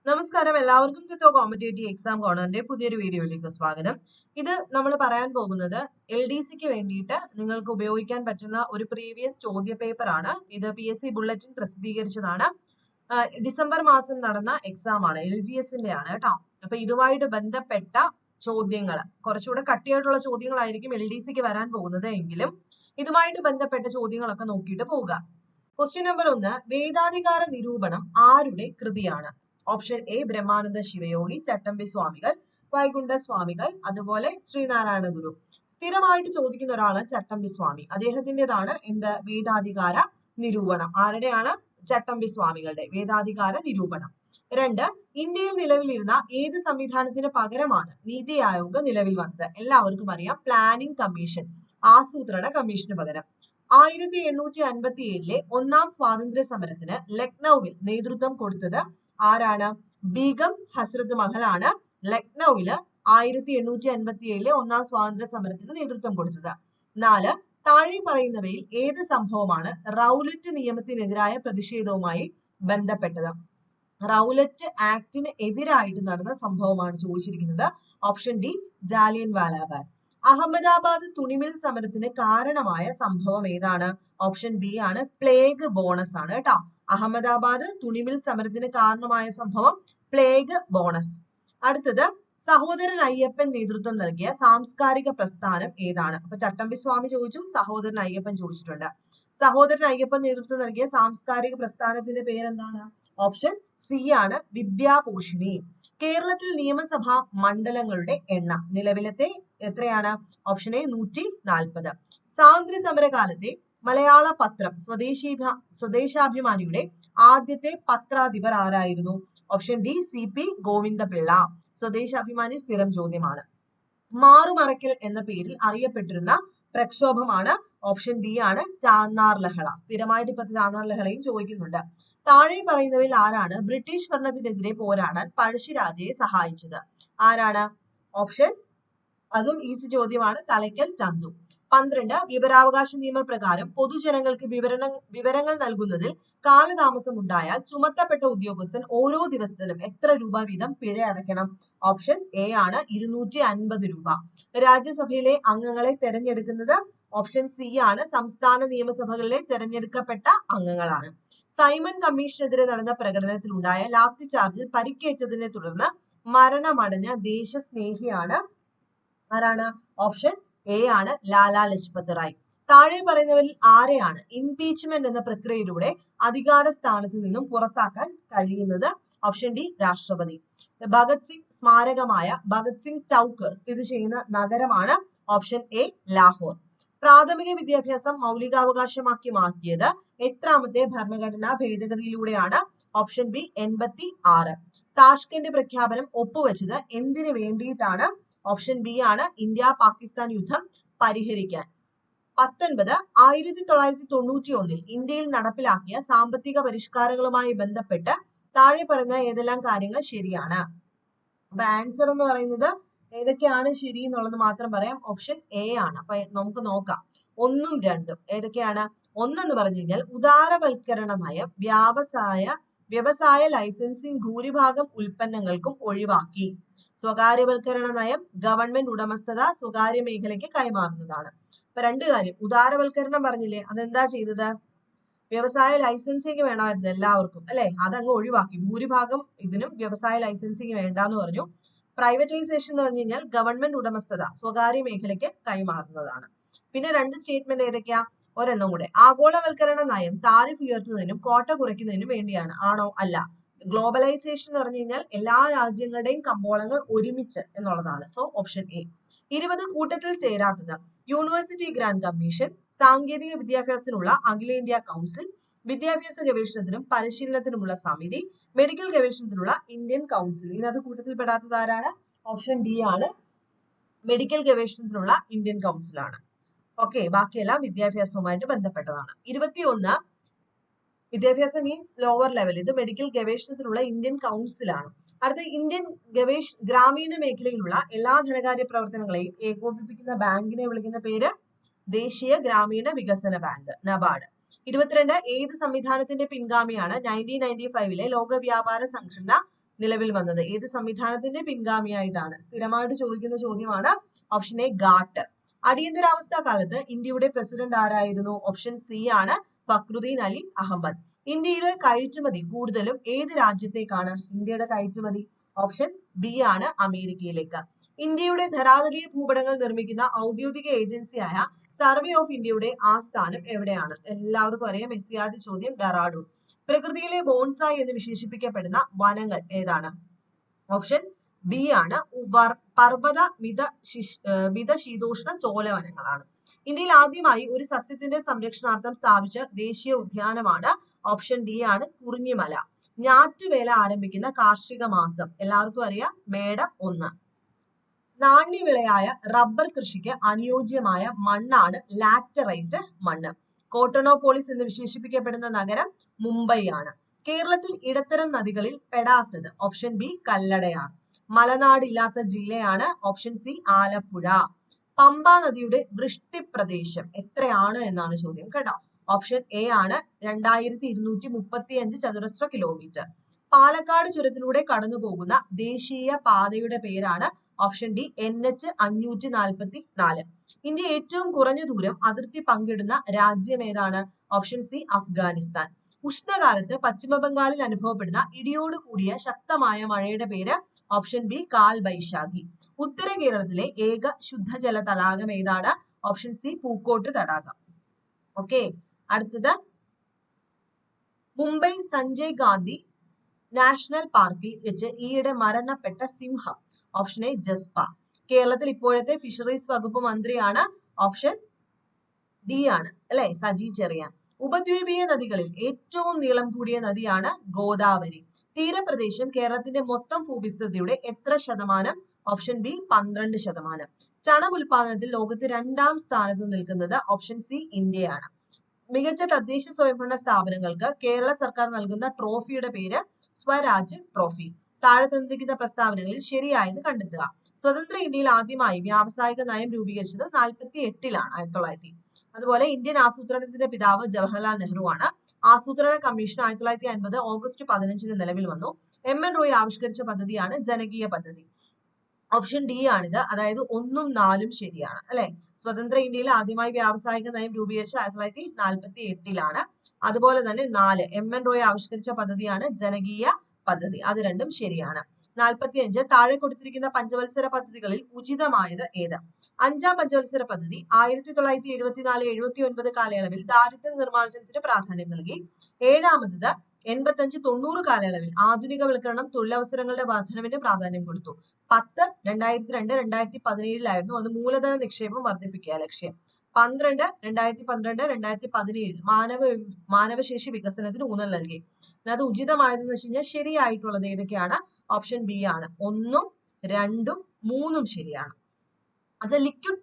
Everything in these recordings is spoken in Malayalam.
നമസ്കാരം, എല്ലാവർക്കും തിത്തോ കോമ്പറ്റേറ്റീവ് എക്സാം കോർണറിന്റെ പുതിയൊരു വീഡിയോയിലേക്ക് സ്വാഗതം. ഇത് നമ്മൾ പറയാൻ പോകുന്നത് LDCക്ക് വേണ്ടിയിട്ട് നിങ്ങൾക്ക് ഉപയോഗിക്കാൻ പറ്റുന്ന ഒരു പ്രീവിയസ് ചോദ്യ പേപ്പർ ആണ്. ഇത് PSC ബുള്ളറ്റിൻ പ്രസിദ്ധീകരിച്ചതാണ്. ഡിസംബർ മാസം നടന്ന എക്സാം ആണ്, LGSന്റെ ആണ് കേട്ടോ. അപ്പൊ ഇതുമായിട്ട് ബന്ധപ്പെട്ട ചോദ്യങ്ങൾ, കുറച്ചുകൂടെ കട്ടിയായിട്ടുള്ള ചോദ്യങ്ങളായിരിക്കും LDCക്ക് വരാൻ പോകുന്നത് എങ്കിലും ഇതുമായിട്ട് ബന്ധപ്പെട്ട ചോദ്യങ്ങളൊക്കെ നോക്കിയിട്ട് പോവുക. ക്വസ്റ്റ്യൻ നമ്പർ 1, വേദാധികാര നിരൂപണം ആരുടെ കൃതിയാണ്? ഓപ്ഷൻ എ ബ്രഹ്മാനന്ദ ശിവയോഗി, ചട്ടമ്പി സ്വാമികൾ, വൈകുണ്ഠ സ്വാമികൾ, അതുപോലെ ശ്രീനാരായണ ഗുരു. സ്ഥിരമായിട്ട് ചോദിക്കുന്ന ഒരാള് ചട്ടമ്പി സ്വാമി. അദ്ദേഹത്തിൻ്റെതാണ് എന്ത് വേദാധികാര നിരൂപണം. ആരുടെയാണ്? ചട്ടമ്പി സ്വാമികളുടെ വേദാധികാര നിരൂപണം. 2, ഇന്ത്യയിൽ നിലവിലിരുന്ന ഏത് സംവിധാനത്തിന് പകരമാണ് നീതി ആയോഗ് നിലവിൽ വന്നത്? എല്ലാവർക്കും അറിയാം, പ്ലാനിംഗ് കമ്മീഷൻ, ആസൂത്രണ കമ്മീഷന് പകരം. 1857 ഒന്നാം സ്വാതന്ത്ര്യ സമരത്തിന് ലക്നൌവിൽ നേതൃത്വം കൊടുത്തത് ആരാണ്? ബീഗം ഹസ്രത്ത് മഹലാണ് ലക്നൌവില് 1857 ഒന്നാം സ്വാതന്ത്ര്യ സമരത്തിന് നേതൃത്വം കൊടുത്തത്. 4, താഴെ പറയുന്നവയിൽ ഏത് സംഭവമാണ് റൗലറ്റ് നിയമത്തിനെതിരായ പ്രതിഷേധവുമായി ബന്ധപ്പെട്ടത്? റൗലറ്റ് ആക്ടിന് എതിരായിട്ട് നടന്ന സംഭവമാണ് ചോദിച്ചിരിക്കുന്നത്. ഓപ്ഷൻ ഡി ജാലിയൻ വാലാബാഗ്. അഹമ്മദാബാദ് തുണിമിൽ സമരത്തിന് കാരണമായ സംഭവം ഏതാണ്? ഓപ്ഷൻ ബി ആണ് പ്ലേഗ് ബോണസ് ആണ് കേട്ടോ. അഹമ്മദാബാദ് തുണിമിൽ സമരത്തിന് കാരണമായ സംഭവം പ്ലേഗ് ബോണസ്. അടുത്തത്, സഹോദരൻ അയ്യപ്പൻ നേതൃത്വം നൽകിയ സാംസ്കാരിക പ്രസ്ഥാനം ഏതാണ്? അപ്പൊ ചട്ടമ്പി സ്വാമി ചോദിച്ചു, സഹോദരൻ അയ്യപ്പൻ ചോദിച്ചിട്ടുണ്ട്. സഹോദരൻ അയ്യപ്പൻ നേതൃത്വം നൽകിയ സാംസ്കാരിക പ്രസ്ഥാനത്തിന്റെ പേരെന്താണ്? ഓപ്ഷൻ സി ആണ് വിദ്യാപോഷിണി. കേരളത്തിൽ നിയമസഭാ മണ്ഡലങ്ങളുടെ എണ്ണം നിലവിലത്തെ എത്രയാണ്? Option A 140. സ്വാതന്ത്ര്യ സമരകാലത്തെ മലയാള പത്രം സ്വദേശാഭിമാനിയുടെ ആദ്യത്തെ പത്രാധിപർ ആരായിരുന്നു? Option D CP Govinda Pillai. Swadeshabhimani സ്ഥിരം ചോദ്യമാണ്. മാറുമറയ്ക്കൽ എന്ന പേരിൽ അറിയപ്പെട്ടിരുന്ന പ്രക്ഷോഭമാണ്? ഓപ്ഷൻ ബി ആണ് ചാന്നാർ ലഹള. സ്ഥിരമായിട്ട് ഇപ്പൊ ചാന്നാർ ലഹളയും ചോദിക്കുന്നുണ്ട്. താഴെ പറയുന്നവയിൽ ആരാണ് ബ്രിട്ടീഷ് ഭരണത്തിനെതിരെ പോരാടാൻ പഴശ്ശിരാജയെ സഹായിച്ചത്? ആരാണ്? ഓപ്ഷൻ, അതും ഈസി ചോദ്യമാണ്, തലയ്ക്കൽ ചന്തു. 12, വിവരാവകാശ നിയമപ്രകാരം പൊതുജനങ്ങൾക്ക് വിവരങ്ങൾ നൽകുന്നതിൽ കാലതാമസം ഉണ്ടായാൽ ചുമത്തപ്പെട്ട ഉദ്യോഗസ്ഥൻ ഓരോ ദിവസത്തിലും എത്ര രൂപ വീതം പിഴ അടയ്ക്കണം? ഓപ്ഷൻ എ ആണ് 250 രൂപ. രാജ്യസഭയിലെ അംഗങ്ങളെ തെരഞ്ഞെടുക്കുന്നത്? ഓപ്ഷൻ സി ആണ് സംസ്ഥാന നിയമസഭകളിലെ തെരഞ്ഞെടുക്കപ്പെട്ട അംഗങ്ങളാണ്. സൈമൺ കമ്മീഷനെതിരെ നടന്ന പ്രകടനത്തിലുണ്ടായ ലാത്തി ചാർജിൽ പരിക്കേറ്റതിനെ തുടർന്ന് മരണമടഞ്ഞ ദേശസ്നേഹിയാണ്? ആരാണ്? ഓപ്ഷൻ എ ആണ് ലാലാ ലജ്പത് റായ്. താഴെ പറയുന്നവരിൽ ആരെയാണ് ഇംപീച്ച്മെന്റ് എന്ന പ്രക്രിയയിലൂടെ അധികാര സ്ഥാനത്ത് നിന്നും പുറത്താക്കാൻ കഴിയുന്നത്? ഓപ്ഷൻ ഡി രാഷ്ട്രപതി. ഭഗത് സിംഗ് സ്മാരകമായ ഭഗത് സിംഗ് ചൌക്ക് സ്ഥിതി ചെയ്യുന്ന നഗരമാണ്? Option A Lahore. പ്രാഥമിക വിദ്യാഭ്യാസം മൗലികാവകാശമാക്കി മാറ്റിയത് എത്രാമത്തെ ഭരണഘടനാ ഭേദഗതിയിലൂടെയാണ്? Option B 86. താഷ്കന്റ് പ്രഖ്യാപനം ഒപ്പുവെച്ചത് എന്തിനു വേണ്ടിയിട്ടാണ്? ഓപ്ഷൻ ബി ആണ് ഇന്ത്യ പാകിസ്ഥാൻ യുദ്ധം പരിഹരിക്കാൻ. 19, 1991 ഇന്ത്യയിൽ നടപ്പിലാക്കിയ സാമ്പത്തിക പരിഷ്കാരങ്ങളുമായി ബന്ധപ്പെട്ട് താഴെ പറയുന്ന ഏതെല്ലാം കാര്യങ്ങൾ ശരിയാണ്? അപ്പൊ ആൻസർ എന്ന് പറയുന്നത് ഏതൊക്കെയാണ് ശരി എന്നുള്ളത് മാത്രം പറയാം. ഓപ്ഷൻ എ ആണ്. അപ്പൊ നമുക്ക് നോക്കാം, 1ഉം 2ഉം ഏതൊക്കെയാണ്? 1 എന്ന് പറഞ്ഞു കഴിഞ്ഞാൽ ഉദാരവൽക്കരണ നയം വ്യവസായ ലൈസൻസിംഗ് ഭൂരിഭാഗം ഉൽപ്പന്നങ്ങൾക്കും ഒഴിവാക്കി. സ്വകാര്യവൽക്കരണ നയം ഗവൺമെന്റ് ഉടമസ്ഥത സ്വകാര്യ മേഖലയ്ക്ക് കൈമാറുന്നതാണ്. അപ്പൊ 2 കാര്യം, ഉദാരവൽക്കരണം പറഞ്ഞില്ലേ, അതെന്താ ചെയ്തത്? വ്യവസായ ലൈസൻസിങ് വേണമായിരുന്നു എല്ലാവർക്കും, അല്ലെ? അതങ്ങ് ഒഴിവാക്കി. ഭൂരിഭാഗം ഇതിനും വ്യവസായ ലൈസൻസിങ് വേണ്ടാന്ന് പറഞ്ഞു. പ്രൈവറ്റൈസേഷൻ എന്ന് പറഞ്ഞു കഴിഞ്ഞാൽ ഗവൺമെന്റ് ഉടമസ്ഥത സ്വകാര്യ മേഖലയ്ക്ക് കൈമാറുന്നതാണ്. പിന്നെ 2 സ്റ്റേറ്റ്മെന്റ് ഏതൊക്കെയാ? ഒരെണ്ണം കൂടെ, ആഗോളവൽക്കരണ നയം താരിഫ് ഉയർത്തുന്നതിനും കോട്ട കുറയ്ക്കുന്നതിനും വേണ്ടിയാണ്. ആണോ? അല്ല. ഗ്ലോബലൈസേഷൻ എന്ന് പറഞ്ഞു കഴിഞ്ഞാൽ എല്ലാ രാജ്യങ്ങളുടെയും കമ്പോളങ്ങൾ ഒരുമിച്ച് എന്നുള്ളതാണ്. So option A. 20, കൂട്ടത്തിൽ ചേരാത്തത് യൂണിവേഴ്സിറ്റി ഗ്രാന്റ് കമ്മീഷൻ, സാങ്കേതിക വിദ്യാഭ്യാസത്തിനുള്ള അഖിലേന്ത്യാ കൗൺസിൽ, വിദ്യാഭ്യാസ ഗവേഷണത്തിനും പരിശീലനത്തിനുമുള്ള സമിതി, മെഡിക്കൽ ഗവേഷണത്തിനുള്ള ഇന്ത്യൻ കൗൺസിൽ. ഇതിനകത്ത് കൂട്ടത്തിൽ പെടാത്തത് ആരാണ്? ഓപ്ഷൻ ഡി ആണ്, മെഡിക്കൽ ഗവേഷണത്തിനുള്ള ഇന്ത്യൻ കൗൺസിൽ ആണ്. ഓക്കെ, ബാക്കിയെല്ലാം വിദ്യാഭ്യാസവുമായിട്ട് ബന്ധപ്പെട്ടതാണ്. 21, വിദ്യാഭ്യാസം മീൻസ് ലോവർ ലെവൽ, ഇത് മെഡിക്കൽ ഗവേഷണത്തിനുള്ള ഇന്ത്യൻ കൗൺസിൽ ആണ്. അടുത്ത, ഇന്ത്യൻ ഗ്രാമീണ മേഖലയിലുള്ള എല്ലാ ധനകാര്യ പ്രവർത്തനങ്ങളെയും ഏകോപിപ്പിക്കുന്ന ബാങ്കിനെ വിളിക്കുന്ന പേര് ദേശീയ ഗ്രാമീണ വികസന ബാങ്ക്, നബാർഡ്. 22, ഏത് സംവിധാനത്തിന്റെ പിൻഗാമിയാണ് 1995 ലോക വ്യാപാര സംഘടന നിലവിൽ വന്നത്? ഏത് സംവിധാനത്തിന്റെ പിൻഗാമിയായിട്ടാണ്? സ്ഥിരമായിട്ട് ചോദിക്കുന്ന ചോദ്യമാണ്. Option A GATT. അടിയന്തരാവസ്ഥ കാലത്ത് ഇന്ത്യയുടെ പ്രസിഡന്റ് ആരായിരുന്നു? ഓപ്ഷൻ സി ആണ് ഫക്രുദ്ദീൻ അലി അഹമ്മദ്. ഇന്ത്യയിലെ കയറ്റുമതി കൂടുതലും ഏത് രാജ്യത്തേക്കാണ്? ഇന്ത്യയുടെ കയറ്റുമതി ഓപ്ഷൻ ബി ആണ് അമേരിക്കയിലേക്ക്. ഇന്ത്യയുടെ ധരാതലീയ ഭൂപടങ്ങൾ നിർമ്മിക്കുന്ന ഔദ്യോഗിക ഏജൻസിയായ സർവേ ഓഫ് ഇന്ത്യയുടെ ആസ്ഥാനം എവിടെയാണ്? എല്ലാവർക്കും അറിയാം, SCRT ചോദ്യം, ഡെറാഡൂൺ. പ്രകൃതിയിലെ ബോൺസായി എന്ന് വിശേഷിപ്പിക്കപ്പെടുന്ന വനങ്ങൾ ഏതാണ്? ഓപ്ഷൻ ബി ആണ് പർവ്വത മിതശീതോഷ്ണ ചോലവനങ്ങളാണ്. ഇന്ത്യയിൽ ആദ്യമായി ഒരു സസ്യത്തിന്റെ സംരക്ഷണാർത്ഥം സ്ഥാപിച്ച ദേശീയ ഉദ്യാനമാണ് ഓപ്ഷൻ ഡി ആണ് കുറിഞ്ഞിമല. ഞാറ്റുവേല ആരംഭിക്കുന്ന കാർഷിക മാസം എല്ലാവർക്കും അറിയാം, മേടം 1. നാണ്യവിളയായ റബ്ബർ കൃഷിക്ക് അനുയോജ്യമായ മണ്ണാണ് ലാറ്ററൈറ്റ് മണ്ണ്. കോട്ടണോപോളിസ് എന്ന് വിശേഷിപ്പിക്കപ്പെടുന്ന നഗരം മുംബൈ ആണ്. കേരളത്തിൽ ഇടത്തരം നദികളിൽ പെടാത്തത്? Option B Kalladayar. മലനാട് ഇല്ലാത്ത ജില്ലയാണ്? Option C Alappuzha. പമ്പ നദിയുടെ വൃഷ്ടിപ്രദേശം എത്രയാണ് എന്നാണ് ചോദ്യം കേട്ടോ. ഓപ്ഷൻ എ ആണ് 2235 ചതുരശ്ര കിലോമീറ്റർ. പാലക്കാട് ചുരത്തിലൂടെ കടന്നു പോകുന്ന ദേശീയ പാതയുടെ പേരാണ്? Option D NH 544. ഇന്ത്യ ഏറ്റവും കുറഞ്ഞ ദൂരം അതിർത്തി പങ്കിടുന്ന രാജ്യം ഏതാണ്? Option C Afghanistan. ഉഷ്ണകാലത്ത് പശ്ചിമ ബംഗാളിൽ അനുഭവപ്പെടുന്ന ഇടിയോട് കൂടിയ ശക്തമായ മഴയുടെ പേര്? ഓപ്ഷൻ ബി കാൽ ബൈശാഖി. ഉത്തര കേരളത്തിലെ ഏക ശുദ്ധജല തടാകം ഏതാണ്? ഓപ്ഷൻ സി പൂക്കോട്ട് തടാകം. ഓക്കെ, അടുത്തത് മുംബൈ സഞ്ജയ് ഗാന്ധി നാഷണൽ പാർക്കിൽ വെച്ച് ഈയിടെ മരണപ്പെട്ട സിംഹം? Option A Jaspa. കേരളത്തിൽ ഇപ്പോഴത്തെ ഫിഷറീസ് വകുപ്പ് മന്ത്രിയാണ്? ഓപ്ഷൻ ഡി ആണ് അല്ലെ, സജി ചെറിയാൻ. ഉപദ്വീപീയ നദികളിൽ ഏറ്റവും നീളം കൂടിയ നദിയാണ് ഗോദാവരി. തീരപ്രദേശം കേരളത്തിന്റെ മൊത്തം ഭൂവിസ്തൃതിയുടെ എത്ര ശതമാനം? Option B 12%. ചണം ഉൽപാദനത്തിൽ ലോകത്ത് 2ാം സ്ഥാനത്ത് നിൽക്കുന്നത്? ഓപ്ഷൻ സി ഇന്ത്യയാണ്. മികച്ച തദ്ദേശ സ്വയംഭരണ സ്ഥാപനങ്ങൾക്ക് കേരള സർക്കാർ നൽകുന്ന ട്രോഫിയുടെ പേര്? സ്വരാജ് ട്രോഫി. താഴെ തന്നിരിക്കുന്ന പ്രസ്താവനകളിൽ ശരിയായത് കണ്ടെത്തുക. സ്വതന്ത്ര ഇന്ത്യയിൽ ആദ്യമായി വ്യാവസായിക നയം രൂപീകരിച്ചത് 1948-ലാണ്, 1900. അതുപോലെ ഇന്ത്യൻ ആസൂത്രണത്തിന്റെ പിതാവ് ജവഹർലാൽ നെഹ്റു ആണ്. ആസൂത്രണ കമ്മീഷൻ 1950 ഓഗസ്റ്റ് 15-ന് നിലവിൽ വന്നു. MN റോയ് ആവിഷ്കരിച്ച പദ്ധതിയാണ് ജനകീയ പദ്ധതി. ഓപ്ഷൻ ഡി ആണിത്, അതായത് 1ഉം 4ഉം ശരിയാണ് അല്ലെ. സ്വതന്ത്ര ഇന്ത്യയിൽ ആദ്യമായി വ്യാവസായിക നയം രൂപീകരിച്ച 1948-ലാണ്. അതുപോലെ തന്നെ 4 MN റോയ് ആവിഷ്കരിച്ച പദ്ധതിയാണ് ജനകീയ പദ്ധതി. അത് രണ്ടും ശരിയാണ്. 45 താഴെ കൊടുത്തിരിക്കുന്ന പഞ്ചവത്സര പദ്ധതികളിൽ ഉചിതമായത് ഏത്? 5ാം പഞ്ചവത്സര പദ്ധതി 1974-79 കാലയളവിൽ ദാരിദ്ര്യ നിർമ്മാർജ്ജനത്തിന് പ്രാധാന്യം നൽകി. 7ാമത് 85-90 കാലയളവിൽ ആധുനികവൽക്കരണം, തൊഴിലവസരങ്ങളുടെ വർധനവിന് പ്രാധാന്യം കൊടുത്തു. 10 2002-2017 അത് മൂലധന നിക്ഷേപം വർദ്ധിപ്പിക്കുക ലക്ഷ്യം. 12 2012-2017 മാനവശേഷി വികസനത്തിന് ഊന്നൽ നൽകി. അത് ഉചിതമായതെന്ന് വെച്ച് കഴിഞ്ഞാൽ ശരിയായിട്ടുള്ളത് ഏതൊക്കെയാണ്? ഓപ്ഷൻ ബി ആണ്. 1ഉം 2ഉം 3ഉം ശരിയാണ്. അത് ലിക്വിഡ്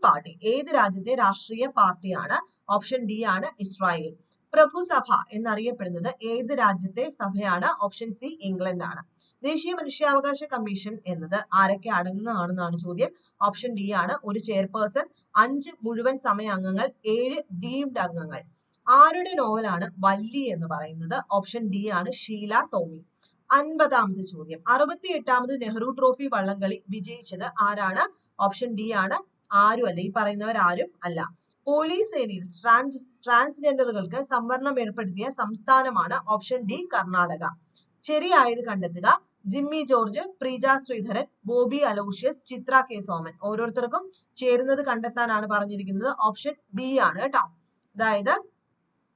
പാർട്ടി ഏത് രാജ്യത്തെ രാഷ്ട്രീയ പാർട്ടിയാണ്? ഓപ്ഷൻ ഡി ആണ് ഇസ്രായേൽ. പ്രഭുസഭ എന്നറിയപ്പെടുന്നത് ഏത് രാജ്യത്തെ സഭയാണ്? ഓപ്ഷൻ സി ഇംഗ്ലണ്ട് ആണ്. ദേശീയ മനുഷ്യാവകാശ കമ്മീഷൻ എന്നത് ആരൊക്കെ അടങ്ങുന്നതാണെന്നാണ് ചോദ്യം. ഓപ്ഷൻ ഡി ആണ്. ഒരു ചെയർപേഴ്സൺ, 5 മുഴുവൻ സമയ അംഗങ്ങൾ, 7 ഡീംഡ് അംഗങ്ങൾ. ആരുടെ നോവലാണ് വല്ലി എന്ന് പറയുന്നത്? ഓപ്ഷൻ ഡി ആണ് ഷീല ടോമി. 50ാമത് ചോദ്യം, 68ാമത് നെഹ്റു ട്രോഫി വള്ളംകളി വിജയിച്ചത് ആരാണ്? ഓപ്ഷൻ ഡി ആണ്. ആരും അല്ല, ഈ പറയുന്നവർ ആരും അല്ല. പോലീസ് സേനയിൽ ട്രാൻസ്ജെൻഡറുകൾക്ക് സംവരണം ഏർപ്പെടുത്തിയ സംസ്ഥാനമാണ്? Option D Karnataka. ശരിയായത് കണ്ടെത്തുക. ജിമ്മി ജോർജ്, പ്രീജ ശ്രീധരൻ, ബോബി അലോഷ്യസ്, ചിത്ര കെ സോമൻ. ഓരോരുത്തർക്കും ചേരുന്നത് കണ്ടെത്താനാണ് പറഞ്ഞിരിക്കുന്നത്. ഓപ്ഷൻ ബി ആണ് കേട്ടോ. അതായത്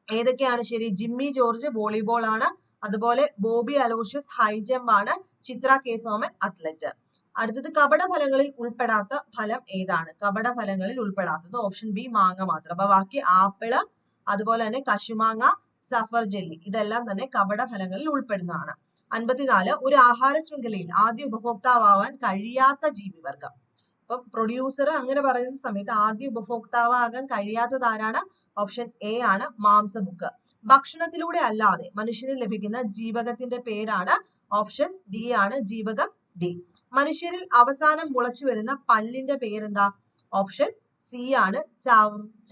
ഏതൊക്കെയാണ് ശരി? ജിമ്മി ജോർജ് വോളിബോൾ ആണ്, അതുപോലെ ബോബി അലോഷ്യസ് ഹൈ ജമ്പ് ആണ്, ചിത്ര കെ സോമൻ അത്ലറ്റ്. അടുത്തത് കപട ഫലങ്ങളിൽ ഉൾപ്പെടാത്ത ഫലം ഏതാണ്? കപട ഫലങ്ങളിൽ ഉൾപ്പെടാത്തത് ഓപ്ഷൻ ബി മാങ്ങ മാത്രം. അപ്പൊ ബാക്കി ആപ്പിള്, അതുപോലെ തന്നെ കശുമാങ്ങ, സഫർ ജെല്ലി, ഇതെല്ലാം തന്നെ കപട ഫലങ്ങളിൽ ഉൾപ്പെടുന്നതാണ്. 54 ഒരു ആഹാര ശൃംഖലയിൽ ആദ്യ ഉപഭോക്താവാൻ കഴിയാത്ത ജീവിവർഗം. അപ്പൊ പ്രൊഡ്യൂസർ അങ്ങനെ പറയുന്ന സമയത്ത് ആദ്യ ഉപഭോക്താവാകാൻ കഴിയാത്തത് ആരാണ്? ഓപ്ഷൻ എ ആണ് മാംസബുക്ക്. ഭക്ഷണത്തിലൂടെ അല്ലാതെ മനുഷ്യന് ലഭിക്കുന്ന ജീവകത്തിന്റെ പേരാണ്? ഓപ്ഷൻ ഡി ആണ് ജീവകം ഡി. മനുഷ്യരിൽ അവസാനം മുളച്ചു വരുന്ന പല്ലിന്റെ പേരെന്താ? ഓപ്ഷൻ സി ആണ്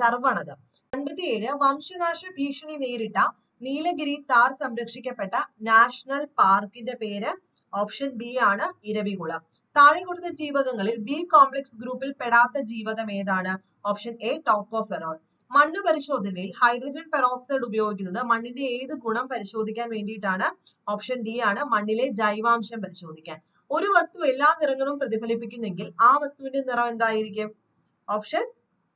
ചർവണകം. 57 വംശനാശ ഭീഷണി നേരിട്ട നീലഗിരി താർ സംരക്ഷിക്കപ്പെട്ട നാഷണൽ പാർക്കിന്റെ പേര് ഓപ്ഷൻ ബി ആണ് ഇരവികുളം. താഴെ കൊടുത്ത ജീവകങ്ങളിൽ ബി കോംപ്ലക്സ് ഗ്രൂപ്പിൽ പെടാത്ത ജീവകം ഏതാണ്? Option A tocopherol. മണ്ണ് പരിശോധനയിൽ ഹൈഡ്രജൻ പെറോക്സൈഡ് ഉപയോഗിക്കുന്നത് മണ്ണിന്റെ ഏത് ഗുണം പരിശോധിക്കാൻ വേണ്ടിയിട്ടാണ്? ഓപ്ഷൻ ഡി ആണ് മണ്ണിലെ ജൈവാംശം പരിശോധിക്കാൻ. ഒരു വസ്തു എല്ലാ നിറങ്ങളും പ്രതിഫലിപ്പിക്കുന്നെങ്കിൽ ആ വസ്തുവിന്റെ നിറം എന്തായിരിക്കും? ഓപ്ഷൻ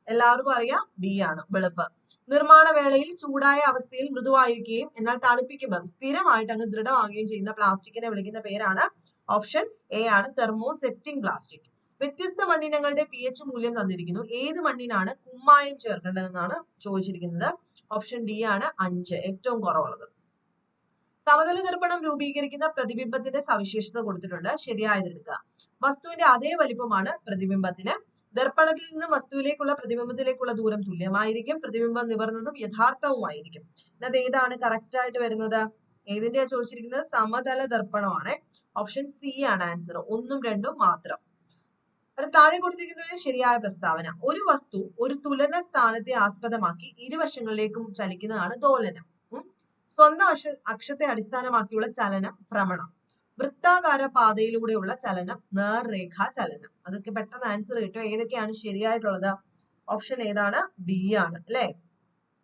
എല്ലാവർക്കും അറിയാം, ബി ആണ്, വെളുപ്പ്. നിർമ്മാണ വേളയിൽ ചൂടായ അവസ്ഥയിൽ മൃദുവായിരിക്കുകയും എന്നാൽ തണുപ്പിക്കുമ്പോൾ സ്ഥിരമായിട്ട് അങ്ങ് ദൃഢമാകുകയും ചെയ്യുന്ന പ്ലാസ്റ്റിക്കിനെ വിളിക്കുന്ന പേരാണ്? ഓപ്ഷൻ എ ആണ് തെർമോസെപ്റ്റിംഗ് പ്ലാസ്റ്റിക്. വ്യത്യസ്ത മണ്ണിനങ്ങളുടെ പി എച്ച് മൂല്യം തന്നിരിക്കുന്നു. ഏത് മണ്ണിനാണ് കുമ്മായം ചേർക്കേണ്ടതെന്നാണ് ചോദിച്ചിരിക്കുന്നത്. ഓപ്ഷൻ ഡി ആണ് 5, ഏറ്റവും കുറവുള്ളത്. സമതല ദർപ്പണം രൂപീകരിക്കുന്ന പ്രതിബിംബത്തിന്റെ സവിശേഷത കൊടുത്തിട്ടുണ്ട്. ശരിയായത് എടുക്കുക. വസ്തുവിന്റെ അതേ വലിപ്പമാണ് പ്രതിബിംബത്തിന്. ദർപ്പണത്തിൽ നിന്ന് വസ്തുവിലേക്കുള്ള പ്രതിബിംബത്തിലേക്കുള്ള ദൂരം തുല്യമായിരിക്കും. പ്രതിബിംബം നിവർന്നതും യഥാർത്ഥവുമായിരിക്കും. അത് ഏതാണ് കറക്റ്റ് ആയിട്ട് വരുന്നത്? ഏതിന്റെയാ ചോദിച്ചിരിക്കുന്നത്? സമതല ദർപ്പണമാണ്. ഓപ്ഷൻ സി ആണ് ആൻസർ. 1ഉം 2ഉം മാത്രം. അത് താഴെ കൊടുത്തിരിക്കുന്നതിന് ശരിയായ പ്രസ്താവന. ഒരു വസ്തു ഒരു തുലന സ്ഥാനത്തെ ആസ്പദമാക്കി ഇരുവശങ്ങളിലേക്കും ചലിക്കുന്നതാണ് ദോലനം. സ്വന്തം അക്ഷത്തെ അടിസ്ഥാനമാക്കിയുള്ള ചലനം ഭ്രമണം. വൃത്താകാര പാതയിലൂടെയുള്ള ചലനം നേർരേഖാ ചലനം. അതൊക്കെ പെട്ടെന്ന് ആൻസർ കിട്ടും. ഏതൊക്കെയാണ് ശരിയായിട്ടുള്ളത്? ഓപ്ഷൻ ഏതാണ്? ബി ആണ് അല്ലെ.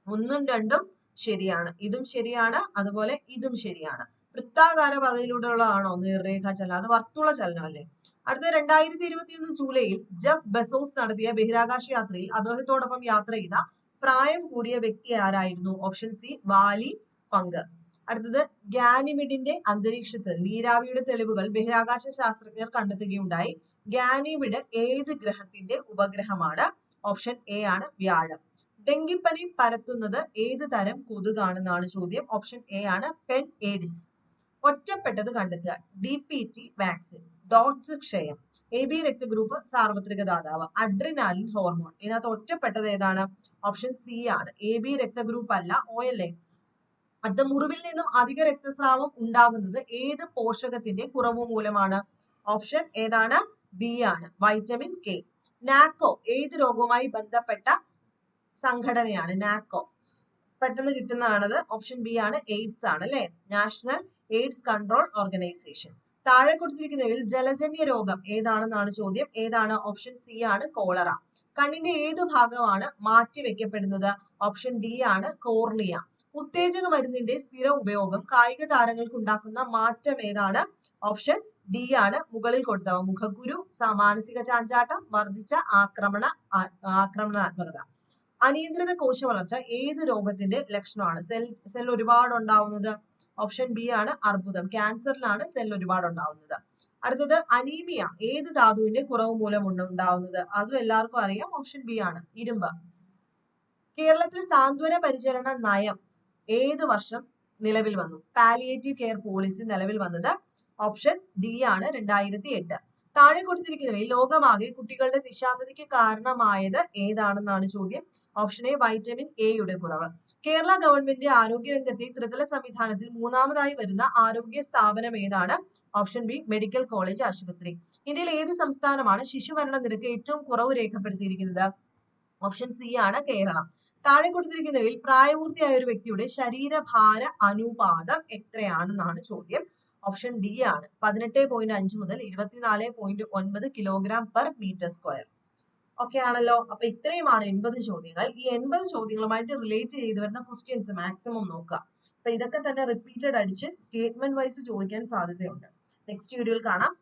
1ഉം 2ഉം ശരിയാണ്. ഇതും ശരിയാണ്, അതുപോലെ ഇതും ശരിയാണ്. വൃത്താകാര പാതയിലൂടെ ഉള്ളതാണോ നേർരേഖാ ചലനം? അത് വർത്തുള ചലനം അല്ലേ. അടുത്ത 2021 ജൂലൈയിൽ ജെഫ് ബെസോസ് നടത്തിയ ബഹിരാകാശ യാത്രയിൽ അദ്ദേഹത്തോടൊപ്പം യാത്ര ചെയ്ത പ്രായം കൂടിയ വ്യക്തി ആരായിരുന്നു? Option C Valley funk. അടുത്തത് ഗാനിമിഡിന്റെ അന്തരീക്ഷത്തിൽ നീരാവിയുടെ തെളിവുകൾ ബഹിരാകാശ ശാസ്ത്രജ്ഞർ കണ്ടെത്തുകയുണ്ടായി. ഗാനിമിഡ് ഏത് ഗ്രഹത്തിന്റെ ഉപഗ്രഹമാണ്? ഓപ്ഷൻ എ ആണ് വ്യാഴം. ഡെങ്കിപ്പനി പരത്തുന്നത് ഏത് തരം കൊതുകാണെന്നാണ് ചോദ്യം. ഓപ്ഷൻ എ ആണ് പെൻ ഏഡിസ്. ഒറ്റപ്പെട്ടത് കണ്ടെത്തുക. DPT vaccine. ഡോട്ട്സ് ക്ഷയം. AB രക്തഗ്രൂപ്പ് സാർവത്രിക ദാതാവ്. Adrenaline hormone. ഇതിനകത്ത് ഒറ്റപ്പെട്ടത് ഏതാണ്? ഓപ്ഷൻ സി ആണ്. AB രക്തഗ്രൂപ്പ് അല്ല, OLA. അത് മുറിവിൽ നിന്നും അധിക രക്തസ്രാവം ഉണ്ടാകുന്നത് ഏത് പോഷകത്തിന്റെ കുറവ് മൂലമാണ്? ഓപ്ഷൻ ഏതാണ്? ബി ആണ്, വൈറ്റമിൻ കെ. നാക്കോ ഏത് രോഗവുമായി ബന്ധപ്പെട്ട സംഘടനയാണ്? നാക്കോ പെട്ടെന്ന് കിട്ടുന്നതാണത്. ഓപ്ഷൻ ബി ആണ്, എയ്ഡ്സ് ആണ് അല്ലെ. National AIDS control organisation. താഴെ കൊടുത്തിരിക്കുന്നതിൽ ജലജന്യ രോഗം ഏതാണെന്നാണ് ചോദ്യം. ഏതാണ്? ഓപ്ഷൻ സി ആണ്, കോളറ. കണ്ണിന്റെ ഏത് ഭാഗമാണ് മാറ്റിവെക്കപ്പെടുന്നത്? ഓപ്ഷൻ ഡി ആണ്, കോർണിയ. ഉത്തേജക മരുന്നിന്റെ സ്ഥിര ഉപയോഗം കായിക താരങ്ങൾക്ക് ഉണ്ടാക്കുന്ന മാറ്റം ഏതാണ്? ഓപ്ഷൻ ഡി ആണ്, മുകളിൽ കൊടുത്തവ. മുഖക്കുരു, മാനസിക ചാഞ്ചാട്ടം, വർദ്ധിച്ച ആക്രമണാത്മകത. അനിയന്ത്രിത കോശ വളർച്ച ഏത് രോഗത്തിന്റെ ലക്ഷണമാണ്? സെൽ ഒരുപാട് ഉണ്ടാവുന്നത്. ഓപ്ഷൻ ബി ആണ്, അർബുദം. ക്യാൻസറിലാണ് സെൽ ഒരുപാട് ഉണ്ടാവുന്നത്. അടുത്തത് അനീമിയ ഏത് ധാതുവിന്റെ കുറവ് മൂലം ഉണ്ടാവുന്നത്? അതും എല്ലാവർക്കും അറിയാം. ഓപ്ഷൻ ബി ആണ്, ഇരുമ്പ്. കേരളത്തിൽ സാന്ത്വന പരിചരണ നയം ഏത് വർഷം നിലവിൽ വന്നു? പാലിയേറ്റീവ് കെയർ പോളിസി നിലവിൽ വന്നത് ഓപ്ഷൻ ഡി ആണ്, 2008. താഴെ കൊടുത്തിരിക്കുന്നവയിൽ ലോകമാകെ കുട്ടികളുടെ നിശാന്തതയ്ക്ക് കാരണമായത് ഏതാണെന്നാണ് ചോദ്യം. ഓപ്ഷൻ എ വൈറ്റമിൻ എയുടെ കുറവ്. കേരള ഗവൺമെന്റ് ആരോഗ്യരംഗത്തെ ത്രിതല സംവിധാനത്തിൽ മൂന്നാമതായി വരുന്ന ആരോഗ്യ സ്ഥാപനം ഏതാണ്? ഓപ്ഷൻ ബി മെഡിക്കൽ കോളേജ് ആശുപത്രി. ഇന്ത്യയിൽ ഏത് സംസ്ഥാനമാണ് ശിശുമരണ നിരക്ക് ഏറ്റവും കുറവ് രേഖപ്പെടുത്തിയിരിക്കുന്നത്? ഓപ്ഷൻ സി ആണ്, കേരളം. താഴെ കൊടുത്തിരിക്കുന്നവയിൽ പ്രായപൂർത്തിയായ ഒരു വ്യക്തിയുടെ ശരീരഭാര അനുപാതം എത്രയാണെന്നാണ് ചോദ്യം. ഓപ്ഷൻ ഡി ആണ്, 18.5 മുതൽ 24.9 kilogram per metre square. Okay ആണല്ലോ. അപ്പൊ ഇത്രയുമാണ് 80 ചോദ്യങ്ങൾ. ഈ 80 ചോദ്യങ്ങളുമായിട്ട് റിലേറ്റ് ചെയ്ത് വരുന്ന ക്വസ്റ്റ്യൻസ് മാക്സിമം നോക്കുക. അപ്പൊ ഇതൊക്കെ തന്നെ റിപ്പീറ്റഡ് അടിച്ച് സ്റ്റേറ്റ്മെന്റ് വൈസ് ചോദിക്കാൻ സാധ്യതയുണ്ട്. നെക്സ്റ്റ് വീഡിയോയിൽ കാണാം.